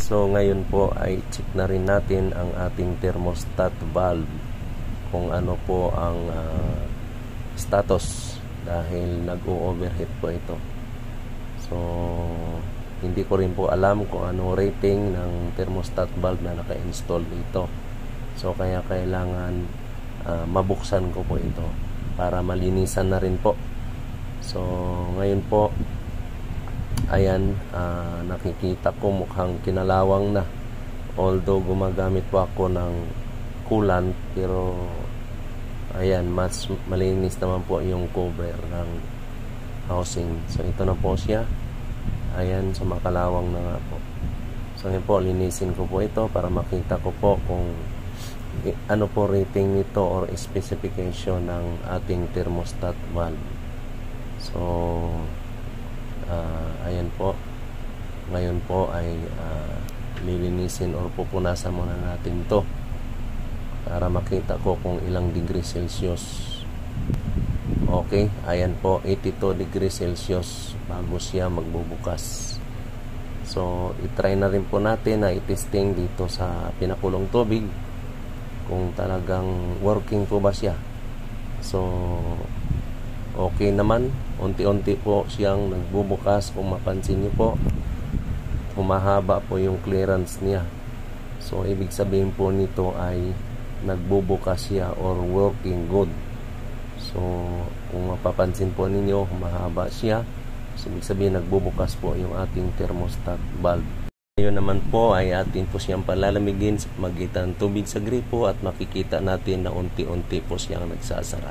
So ngayon po ay check na rin natin ang ating thermostat valve kung ano po ang status dahil nag-o-overheat po ito. So hindi ko rin po alam kung ano rating ng thermostat valve na naka-install dito. So kaya kailangan mabuksan ko po ito para malinisan na rin po. So ngayon po ayan, nakikita ko mukhang kinalawang na, although gumagamit po ako ng coolant, pero ayan, mas malinis naman po yung cover ng housing. So ito na po siya, ayan, so makalawang na nga po. So ngayon po linisin ko po ito para makita ko po kung ano po rating nito or specification ng ating thermostat valve. So ayan po, ngayon po ay lilinisin or pupunasan muna natin to para makita ko kung ilang degree Celsius. Okay, ayan po, 82 degree Celsius bago siya magbubukas. So itry na rin po natin na itesting dito sa pinakulong tubig kung talagang working po ba siya. So okay naman, unti-unti po siyang nagbubukas. Kung mapansin niyo po, humahaba po yung clearance niya. So ibig sabihin po nito ay nagbubukas siya or working good. So kung mapapansin po ninyo, humahaba siya. So ibig sabihin nagbubukas po yung ating thermostat valve. Ngayon naman po ay atin po siyang palalamigin sa pamagitan ng tubig sa gripo at makikita natin na unti-unti po siyang nagsasara.